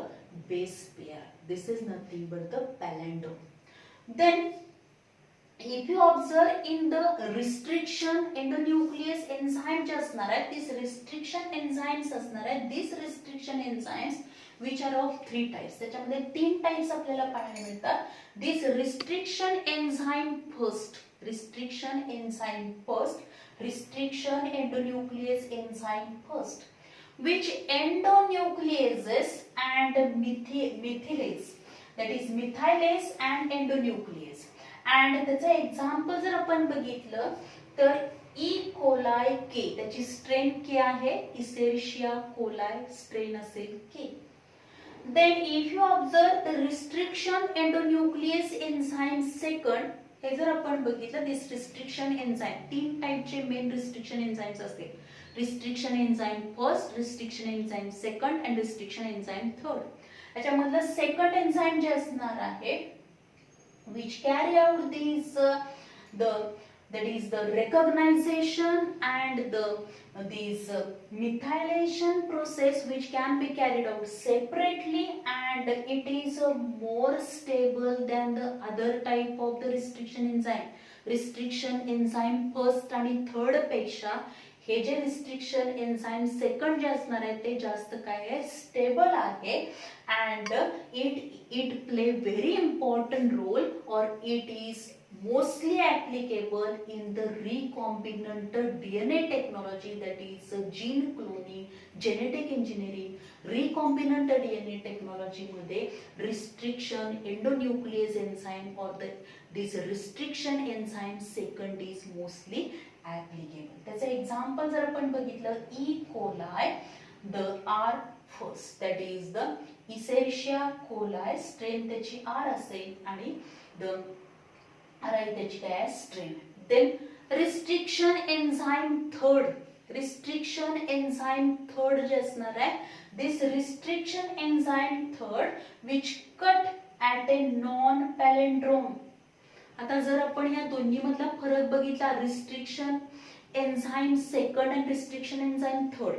base pair. This is nothing but the palindrome. Then if you observe in the restriction endonuclease enzyme जे असणार आहे, this restriction enzymes असणार आहे, these restriction enzymes which are of 3 types. त्याच्यामध्ये 3 types आपल्याला पाहायला मिळतात. this restriction enzyme first, restriction endonuclease enzyme first, which endonucleases and methylase, that is methylase and endonuclease. and त्याचं एक्झाम्पल जर आपण बघितलं तर E. coli K, त्याची स्ट्रेन K आहे, इसेरिशिया कोलाई स्ट्रेन असेल K. then if you observe the restriction endonuclease enzyme second, हे जर आपण बघितलं दिस रिस्ट्रिक्शन एन्झाइम 3 टाइपचे मेन रिस्ट्रिक्शन एन्झाइम्स असते. Restriction enzyme first, restriction enzyme second and restriction enzyme third. याच्यामधलं सेकंड एन्झाइम जे असणार आहे which carry out that is the recognition and these methylation process which can be carried out separately, and it is more stable than the other type of the restriction enzyme first आणि third पेक्षा हे जे restriction enzyme second जे असणार आहे ते जास्त काय आहे, स्टेबल आहे. and it play very important role or it is mostly applicable in the recombinant DNA technology, that is gene cloning, genetic engineering. Recombinant DNA technology मध्ये restriction endonuclease enzyme or this restriction enzyme second is mostly applicable. त्याचे example जर आपण बघितलं, E. coli, the R first, that is the Escherichia coli strain त्याची R असेल आणि the right त्याची काय आहे strain. Then restriction enzyme third, restriction enzyme third जे असणार आहे, this restriction enzyme third which cut at a non palindrome. आता जर आपण या दोन्ही मधला फरक बघितला, restriction enzyme second and restriction enzyme third,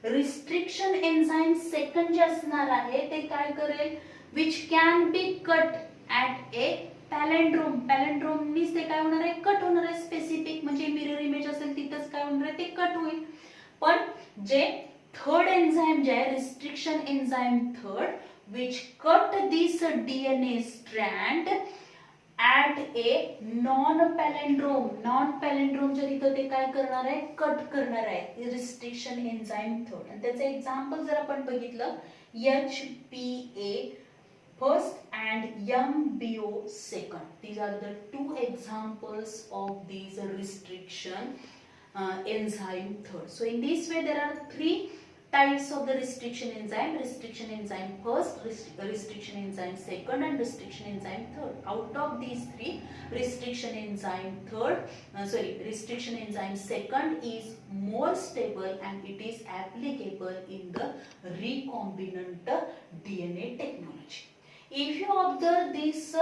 restriction enzyme second जे असणार आहे ते काय करेल, which can be cut at a palindrome. palindrome means ते काय होणार आहे, कट होणार आहे. स्पेसिफिक म्हणजे मिरर इमेज असेल तिथंच काय होणार आहे, ते कट होईल. पण जे थर्ड एन्झाइम जे आहे, restriction enzyme third which cut this DNA strand at a non palindrome. non palindrome जर इथं ते काय करणार आहे, कट करणार आहे, रिस्ट्रिक्शन एन्झाइम थर्ड. आणि त्याचे एक्झाम्पल जर आपण बघितलं, HPA first and MBO second. These are the two examples of these restriction enzyme third. So in this way there are three types of the restriction enzyme: restriction enzyme first, restriction enzyme second, and restriction enzyme third. Out of these three, restriction enzyme restriction enzyme second is more stable and it is applicable in the recombinant DNA technology. If you observe this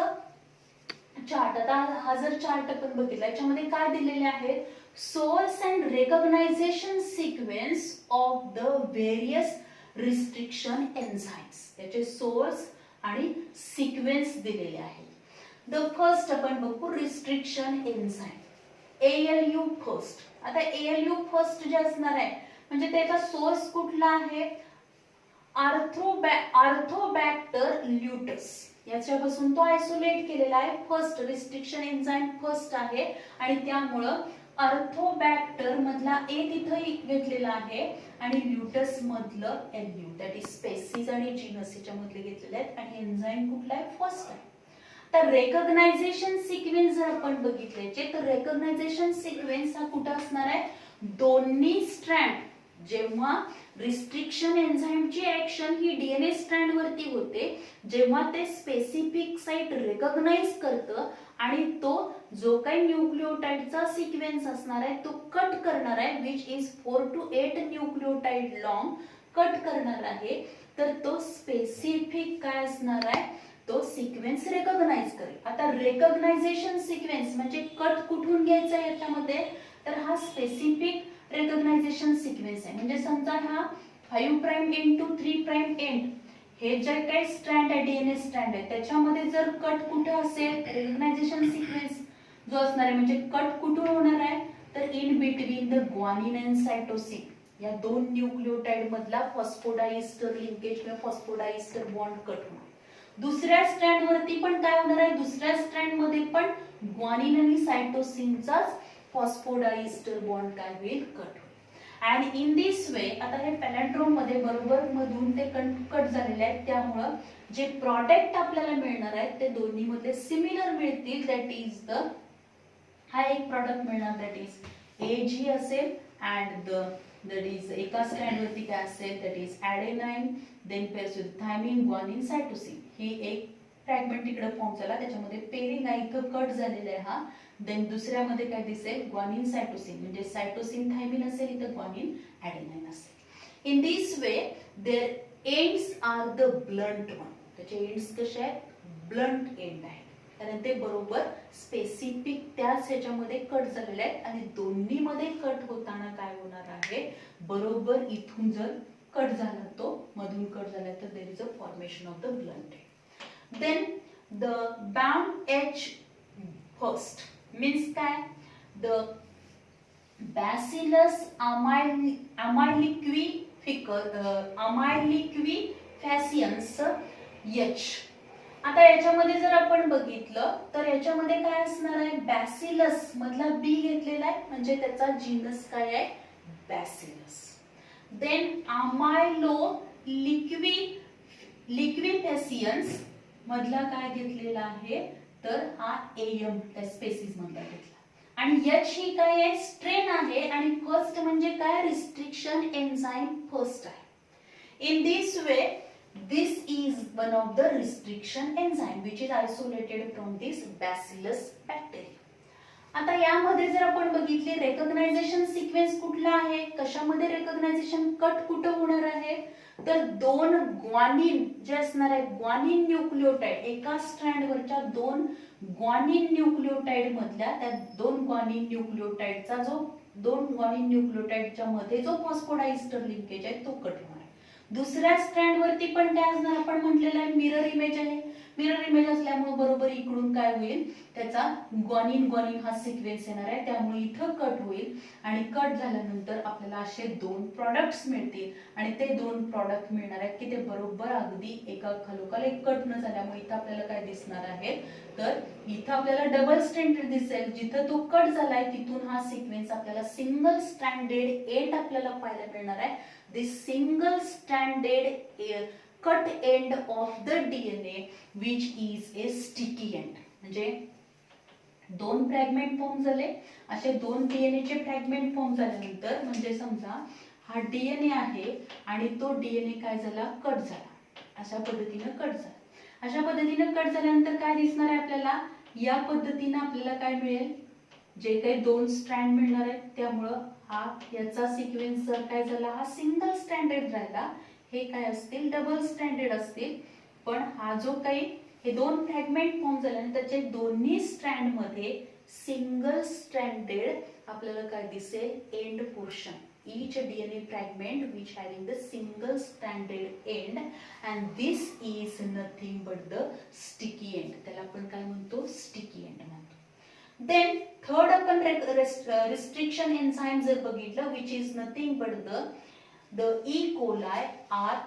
chart, आता हा जर chart आपण बघितला, याच्यामध्ये काय दिलेले आहे, source and recognition sequence of the various restriction enzymes. त्याचे सोर्स आणि सिक्वेन्स दिलेले आहे. द फर्स्ट आपण बघू, रिस्ट्रिक्शन एन्झाइम ALU फर्स्ट. आता ALU फर्स्ट जे असणार आहे म्हणजे त्याचा सोर्स कुठला आहे, आर्थोबॅक्टर ल्युटस, याच्यापासून तो आयसोलेट केलेला आहे. फर्स्ट रिस्ट्रिक्शन एन्झाइम फर्स्ट आहे आणि त्यामुळं आर्थोबॅक्टर मधला A तिथं घेतलेला आहे आणि ल्युटस मधलं LU, दॅट इज स्पेसीज आणि जीनस याच्यामधले घेतलेले आहेत आणि एन्झाइम कुठला आहे, फर्स्ट आहे. तर रेकग्नायझेशन सिक्वेन्स जर आपण बघितले तर रेकग्नायझेशन सिक्वेन्स हा कुठं असणार आहे, दोन्ही स्ट्रँड, जेव्हा रिस्ट्रिक्शन एन्झाइमची ऍक्शन ही डीएनए स्ट्रँड वरती होते, जेव्हा ते स्पेसिफिक साइट रेकग्नाइज करतं आणि तो जो काही न्यूक्लिओटाइडचा सिक्वेन्स असणार आहे तो कट करणार आहे, which is 4 to 8 nucleotide long cut करणार आहे, तर तो स्पेसिफिक काय असणार आहे, तो सिक्वेन्स रेकग्नाइज करेल. आता रेकग्नायझेशन सिक्वेन्स म्हणजे कट कुठून घ्यायचा आहे याच्यामध्ये, तर हा स्पेसिफिक रेकग्नायझेशन सिक्वेन्स आहे. म्हणजे समजा हा 5 prime end to 3 prime end हे जे काही स्ट्रँड आहे, डीएनए स्ट्रँड आहे, त्याच्यामध्ये जर कट कुठे असेल, रेकग्नायझेशन सिक्वेन्स जो असणार आहे म्हणजे कट कुठून होणार आहे, तर in between the guanine and cytosine या दोन न्यूक्लिओटाइड मधला फॉस्फोडायस्टर लिंकेज किंवा फॉस्फोडायस्टर बॉन्ड कट होणार. दुसऱ्या स्ट्रँड वरती पण काय होणार आहे, दुसऱ्या स्ट्रँड मध्ये पण ग्वानिन आणि सायटोसिनचाच फॉस्फोडायस्टर बॉन्ड काय होईल, कट होईल. अँड इन दिस वे आता हे पॅलेंड्रोम मध्ये बरोबर मधून ते कट झालेले आहेत, त्यामुळं जे प्रॉडक्ट आपल्याला मिळणार आहेत ते दोन्ही मध्ये सिमिलर मिळतील. दॅट इज द हा एक प्रॉडक्ट मिळणार, दॅट इज AG असेल अँड दॅट इज एका स्ट्रँड वरती काय असेल, that is adenine, then pairs with thymine, guanine, cytosine. ही एक फ्रॅगमेंट इकडे फॉर्म झाला, त्याच्यामध्ये पेरिंग आहे, इथं कट झालेला आहे हा. देन दुसऱ्यामध्ये काय दिसेल, ग्वानिन सायटोसिन, म्हणजे सायटोसिन थायमिन असेल, इथं ग्वानिन ॲडेनाइन असेल. In this way their ends are the blunt one. त्याचे एंड्स कसे आहेत, ब्लंट एंड आहेत, कारण ते बरोबर स्पेसिफिक त्याच ह्याच्यामध्ये कट झालेले आहेत आणि दोन्ही मध्ये कट होताना काय होणार आहे, बरोबर इथून जर कट झाला, तो मधून कट झाला, तर there is a formation of the blunt end. Then the bound as first means काय, द बॅसिलस अमायलिक्विफॅसियन्स H. आता याच्यामध्ये जर आपण बघितलं तर याच्यामध्ये काय असणार आहे, बॅसिलस मधला बी घेतलेला आहे म्हणजे त्याचा जीनस काय आहे, बॅसिलस. देन अमायलो लिक्विफेसियन्स मधला काय घेतलेला आहे, तर हा एम त्या स्पेसिस मधला घेतला. आणि एच ही काय आहे, स्ट्रेन आहे. आणि फर्स्ट म्हणजे काय, रिस्ट्रिक्शन एन्झाइम फर्स्ट आहे. In this way, this is one of the restriction enzyme which is isolated from this bacillus bacteria. आता यामध्ये जर आपण बघितले रेकग्नायझेशन सिक्वेन्स कुठला आहे, कशामध्ये रेकग्नायझेशन कट कुठं होणार आहे, तर दोन ग्वानिन जे असणार आहे, ग्वानिन न्यूक्लियोटाइड, एका स्ट्रँडवरच्या दोन ग्वानिन न्यूक्लियोटाइड मधल्या त्या दोन ग्वानिन न्यूक्लियोटाइडचा जो दोन ग्वानिन न्यूक्लियोटाइडच्या मध्ये जो फॉस्फोडायस्टर लिंकेज आहे तो कट होणार. दुसऱ्या स्ट्रँड वरती पण काय असणार, आपण म्हटलेलं आहे मिरर इमेज आहे. मिरर इमेज असल्यामुळे बरोबर इकडून काय होईल, त्याचा ग्वानिन ग्वानिन हा सिक्वेन्स येणार आहे, त्यामुळे इथं कट होईल. आणि कट झाल्यानंतर आपल्याला असे दोन प्रॉडक्ट्स मिळतील. आणि ते दोन प्रॉडक्ट मिळणार आहेत की ते बरोबर अगदी एका खालोखाल एक कट न झाल्यामुळे इथं आपल्याला काय दिसणार आहे, तर इथं आपल्याला डबल स्ट्रँडेड दिसेल. जिथं तो कट झालाय तिथून हा सिक्वेन्स आपल्याला सिंगल स्ट्रँडेड एंड आपल्याला पाहायला मिळणार आहे. This single stranded cut end of the DNA which is a sticky end. म्हणजे दोन फ्रॅगमेंट फॉर्म झाले, असे दोन डीएनए चे फ्रॅगमेंट फॉर्म झाल्यानंतर म्हणजे समजा हा डीएनए आहे आणि तो डीएनए काय झाला, कट झाला, अशा पद्धतीने कट झाला. अशा पद्धतीने कट झाल्यानंतर काय दिसणार आहे आपल्याला, या पद्धतीने आपल्याला काय मिळेल, जे काही दोन स्ट्रँड मिळणार आहेत. त्यामुळं हा याचा सिक्वेन्स जर काय झाला, हा सिंगल स्ट्रँडेड राहिला, हे काय असतील, डबल स्ट्रँडेड असतील. पण हा जो काही हे दोन फ्रॅगमेंट फॉर्म झाल्यानंतर त्याचे दोन्ही स्ट्रँड मध्ये सिंगल स्ट्रँडेड आपल्याला काय दिसेल, end portion. each DNA fragment which having the single stranded end and this is nothing but the sticky end. त्याला आपण काय म्हणतो, स्टिकी एंड म्हणतो. Then third आपण restriction enzyme जर बघितलं which is nothing but the E. coli are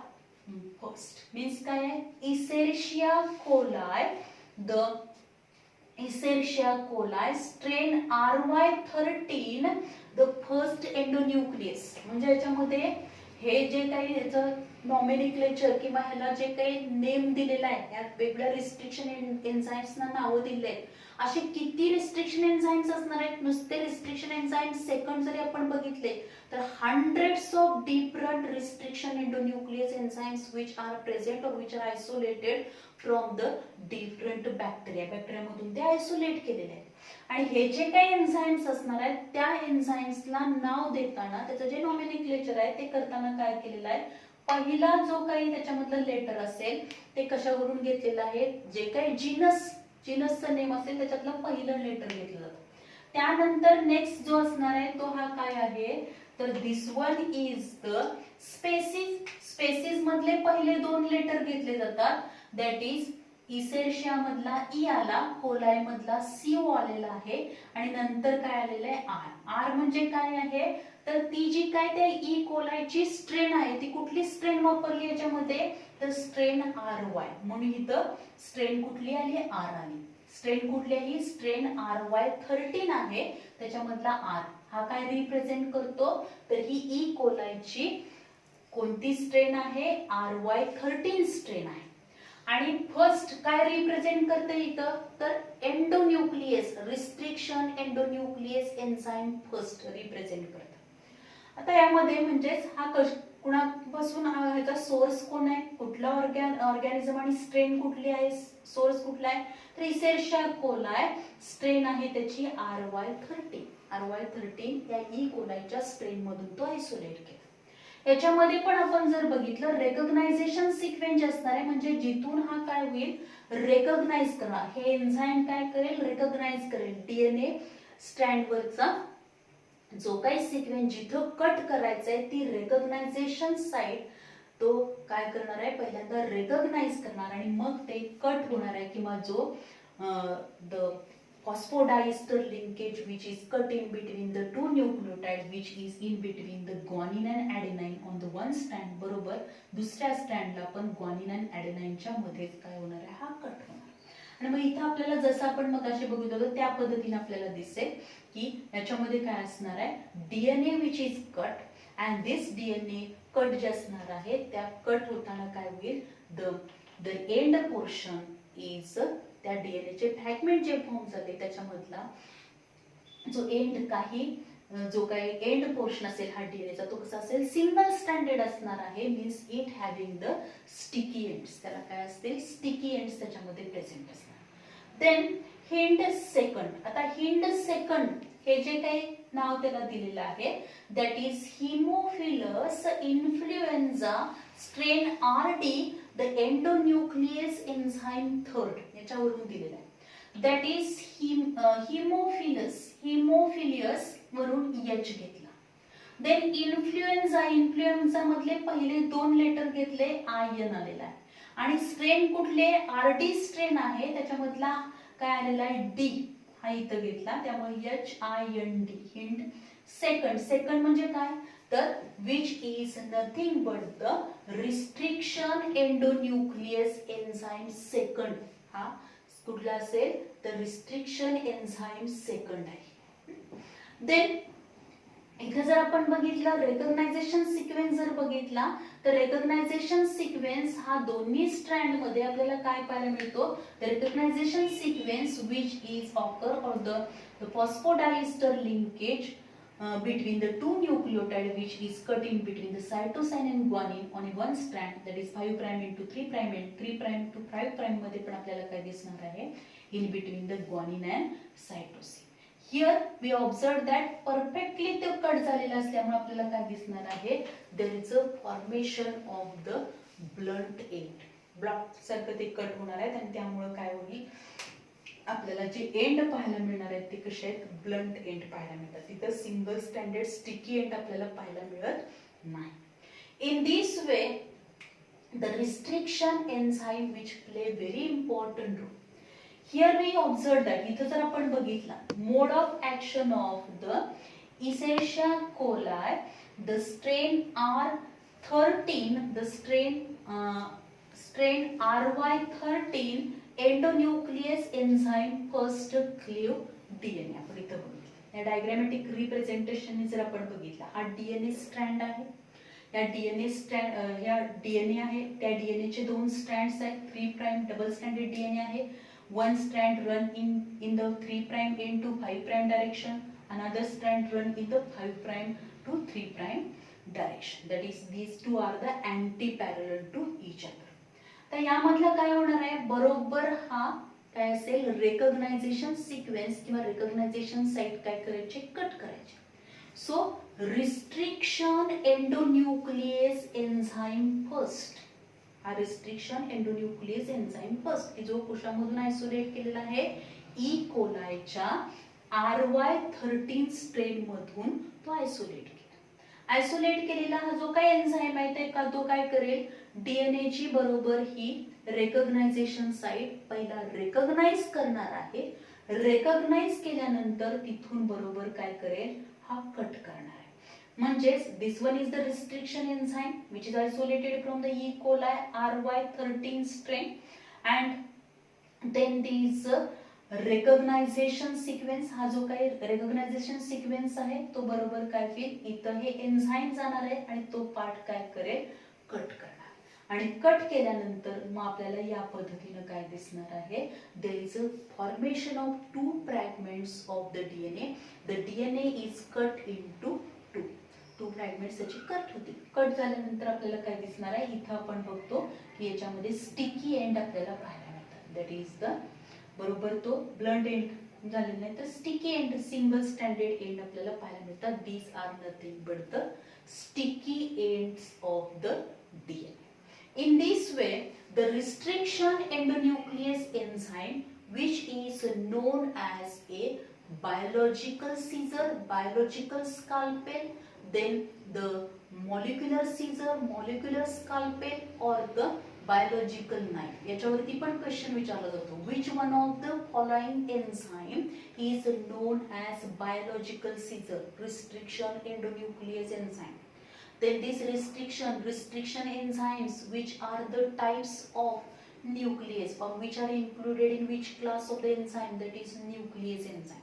first. means काय आहे, Escherichia coli, the Escherichia coli strain RY13 the first endonuclease. म्हणजे याच्यामध्ये हे जे काही याचं नॉमेनक्लेचर किंवा ह्याला जे काही नेम दिलेला आहे, या वेगळ्या रिस्ट्रिक्शन एन्झाइम्सना नावं दिलेली आहेत. असे किती रिस्ट्रिक्शन एन्झाइम्स असणार आहेत, नुसते रिस्ट्रिक्शन एन्झाइम्स सेकंड जरी आपण बघितले तर hundreds of different restriction endonuclease enzymes which are present or which are isolated from the different बॅक्टेरियामधून ते आयसोलेट केलेले आहेत. आणि हे जे काही एन्झाइम्स असणार आहेत त्या एन्झाइम्सला नाव देताना त्याचं जे नॉमेनक्लेचर आहे ते करताना काय केलेलं आहे, पहिला जो काही त्याच्यामधलं लेटर असेल ते कशावरून घेतलेलं आहे, जे काही जीनसचं नेम असेल त्याच्यातलं पहिलं लेटर घेतलं जातं. त्यानंतर नेक्स्ट जो असणार आहे तो हा काय आहे, तर दिस वन इज द स्पेसिस मधले पहिले दोन लेटर घेतले जातात. दॅट इज इसेर्शिया मधला ई आला, कोलाई मधला सीओ आलेला आहे आणि नंतर काय आलेलं आहे, आर. म्हणजे काय आहे, तर ती जी काय त्या ई कोलायची स्ट्रेन आहे ती कुठली स्ट्रेन वापरली याच्यामध्ये, तर स्ट्रेन RY. म्हणून इथं स्ट्रेन कुठली आली, आर आली. स्ट्रेन कुठली आहे, स्ट्रेन RY13 आहे, त्याच्यामधला आर हा काय रिप्रेझेंट करतो, तर ही ई कोलायची कोणती स्ट्रेन आहे, RY13 स्ट्रेन आहे. आणि फर्स्ट काय रिप्रेझेंट करते इथं, तर endonuclease, restriction endonuclease enzyme first represent करतं. आता यामध्ये म्हणजेच हा कुणापासून ह्याचा सोर्स कोण आहे, कुठला ऑर्गॅनिझम आणि स्ट्रेन कुठली आहे, सोर्स कुठला आहे, तर इसेर्शिया कोलाई स्ट्रेन आहे त्याची RY13 या ई कोलायच्या स्ट्रेन मधून तो आयसोलेट केला. याच्यामध्ये पण आपण जर बघितलं रेकग्नायझेशन सिक्वेन्स असणार आहे, म्हणजे जिथून हा काय होईल, रेकग्नाइज करणार, हे एन्झाइम काय करेल, रेकग्नाइज करेल डीएनए स्ट्रँड वरचा जो काही सिक्वेन्स जिथं कट करायचा आहे ती रेकग्नायझेशन साइट तो काय करणार आहे, पहिल्यांदा रेकग्नाइज करणार आणि मग ते कट होणार आहे किंवा जो the phosphodiester linkage which is cut in between the two nucleotides which is in between the guanine and adenine on the one strand बरोबर दुसऱ्या स्ट्रँडला पण guanine and adenine च्या मध्ये काय होणार आहे हा कट होणार आणि मग इथे आपल्याला जसं आपण मगाशी बघितलं होतं त्या पद्धतीने आपल्याला दिसेल की याच्यामध्ये काय असणार आहे DNA which is cut and this DNA cut जे असणार आहे त्या कट होताना काय होईल the end portion is त्या डीएनए चे फ्रॅगमेंट जे फॉर्म झाले त्याच्यामधला जो एंड जो काही एंड पोर्शन असेल हा डीएनएचा तो कसा असेल सिंगल स्ट्रँडेड असणार आहे means it having the sticky ends त्याला काय असतील स्टिकी एंड्स त्याच्यामध्ये प्रेझेंट असणार देन हिंड सेकंड आता हिंड सेकंड हे जे काही नाव त्याला दिलेलं आहे that is Haemophilus influenza strain RD the endonuclease enzyme third याच्यावरून दिलेलं आहे दॅट इज हिमोफिलियस वरून एच घेतला देन इन्फ्लुएन्झा मधले पहिले दोन लेटर घेतले आय एन आलेला आहे आणि स्ट्रेन कुठले आरडी स्ट्रेन आहे त्याच्यामधला काय आलेला आहे डी हा इथं घेतला त्यामुळे H I N D Hind second म्हणजे काय तर which is nothing but the restriction endonuclease enzyme second हा कुठला असेल तर रिस्ट्रिक्शन एन्झाइम सेकंड आहे देन इथे जर आपण बघितलं रेकग्नायझेशन सिक्वेन्स जर बघितला तर रेकग्नायझेशन सिक्वेन्स हा दोन्ही स्ट्रँड मध्ये आपल्याला काय पाहायला मिळतो the recognization sequence which is occur or the phosphodiester linkage between the two nucleotide which is cut in between the cytosine and guanine on one strand that is 5 prime into 3 prime and 3 prime to 5 prime मध्ये पण आपल्याला काय दिसणार आहे in between the guanine and cytosine here we observe that perfectly ते cut झालेला असल्यामुळे आपल्याला काय दिसणार आहे there is a formation of the blunt end block सारखं ते कट होणार आहे आणि त्यामुळे काय होईल आपल्याला जे एंड पाहायला मिळणार आहेत ते कसे आहेत ब्लंट एंड पाहायला मिळतात तिथे सिंगल स्टँडर्ड स्टिकी एंड आपल्याला पाहायला मिळत नाही in this way the restriction enzyme which play very important role here we observe that इथं जर आपण बघितला mode of action of the Escherichia coli the strain R13 the strain RY13 endonuclease enzyme first cleave DNA आपण इथं बघितलं या diagrammatic representation जर आपण बघितला हा डीएनए स्ट्रँड आहे या डीएनए आहे त्या डीएनए चे दोन स्ट्रँड्स आहेत 3 प्राइम डबल स्ट्रँडेड डीएनए आहे one strand run in the 3 prime in to 5 prime direction another strand run in the 5 prime to 3 prime direction that is these two are the anti parallel to each other तर यामधला काय होणार आहे बरोबर हा काय असेल रेकग्नायझेशन सिक्वेन्स किंवा रेकग्नायझेशन साइट काय करायचे कट करायचे so restriction endonuclease enzyme first हा रिस्ट्रिक्शन एंडोन्यूक्लियस एन्झाइम फर्स्ट की जो कोशामधून आयसोलेट केलेला आहे ई कोलायच्या RY13 स्ट्रेन मधून तो आयसोलेट केलेला हा जो काय एन्झाइम आहे ते का तो काय करेल डीएनए ची बरोबर ही रेकग्नायझेशन साइट पहिला रेकग्नाइज करणार आहे रेकग्नाइज केल्यानंतर तिथून बरोबर काय करेल हा कट करणार आहे म्हणजेच this one is the restriction enzyme which is isolated from the E coli RY13 strain and then this recognization sequence हा जो काही रेकग्नायझेशन सिक्वेन्स आहे तो बरोबर काय होईल इथं हे एन्झाइम जाणार आहे आणि तो पार्ट काय करेल कट करणार आणि कट केल्यानंतर मग आपल्याला या पद्धतीने काय दिसणार आहे there is a formation of two fragments of the DNA the DNA is cut into two fragments त्याची कट होतील कट झाल्यानंतर आपल्याला काय दिसणार आहे इथं आपण बघतो की याच्यामध्ये स्टिकी एंड आपल्याला पाहायला मिळतात दॅट इज द बरोबर तो ब्लंट एंड झालेला नाही तर sticky end single standard end आपल्याला पाहायला मिळतात these are nothing but the sticky ends of the DNA in this way the restriction endonuclease enzyme which is known as a biological scissor, biological scalpel, then the molecular scissor, molecular scalpel or the biological knife याच्यावरती पण question विचारला जातो. Which one of the following enzyme is known as biological scissor? Restriction endonuclease enzyme. Then this restriction enzymes, which are the types of nuclease or which are included in which class of the enzyme, that is nuclease enzyme.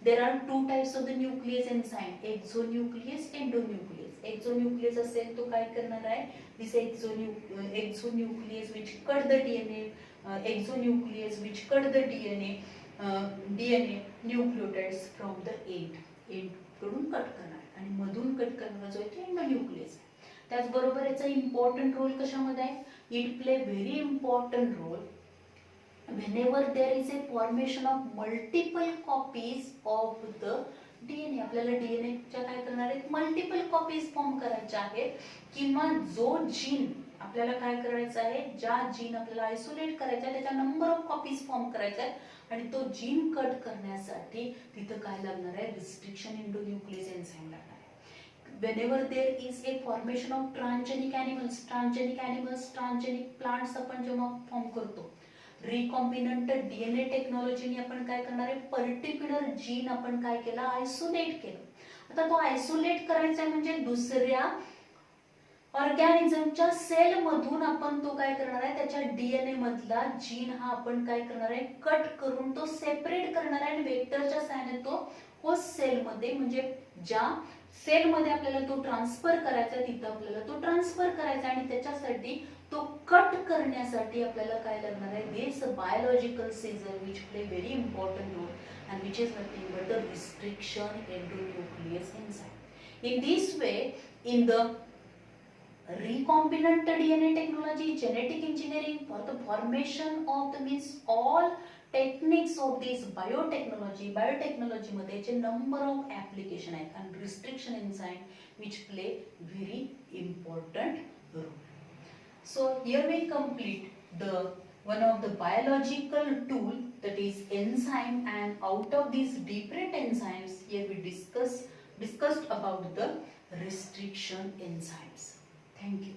There are two types of the nuclease enzyme, exonuclease, endonuclease. Exonuclease असेल तो काय करणार आहे, this exonuclease which cut the DNA, exonuclease which cut the DNA nucleotides from the end कडून cut करणार आणि मधून cut करणारा जो आहे एंडोन्यूक्लियस. त्याचबरोबर याचा इम्पॉर्टंट रोल कशामध्ये आहे, it play very important role whenever there is a formation of multiple copies of the DNA. आपल्याला DNA च्या काय करणार आहेत, मल्टिपल कॉपीज फॉर्म करायच्या आहेत, किंवा जो जीन आपल्याला काय करायचा आहे, ज्या जीन आपल्याला आयसोलेट करायचा आहे त्याच्या नंबर ऑफ कॉपीज फॉर्म करायच्या आहेत आणि तो जीन कट करण्यासाठी तिथं काय लागणार आहे, रिस्ट्रिक्शन एंडोन्यूक्लियस एन्झाईम लागणार आहे. whenever there is a formation of transgenic animals, transgenic plants आपण जेव्हा फॉर्म करतो, रिकॉम्बिनंट डीएनए टेक्नॉलॉजीने आपण काय करणार आहे, पर्टिक्युलर जीन आपण काय केलं, आयसोलेट केलं. आता तो आयसोलेट करायचा म्हणजे दुसऱ्या ऑर्गॅनिझमच्या सेल मधून आपण तो काय करणार आहे, त्याच्या डीएनए मधला जीन हा आपण काय करणार आहे, कट करून तो सेपरेट करणार आहे आणि वेक्टरच्या सहाय्याने तो होस्ट सेल मध्ये, म्हणजे ज्या सेल मध्ये आपल्याला तो ट्रान्सफर करायचा तिथं आपल्याला तो ट्रान्सफर करायचा आणि त्याच्यासाठी तो कट करण्यासाठी आपल्याला काय लागणार आहे, this biological scissor which play very important role and which is nothing but the restriction endonuclease enzyme. In this way, in the recombinant DNA technology, genetic engineering, for the formation of the means all techniques of this biotechnology मध्ये जे number of application आहेत and restriction enzyme which play very important role. So here we complete the one of the biological tool, that is enzyme, and out of these different enzymes here we discussed about the restriction enzymes. Thank you.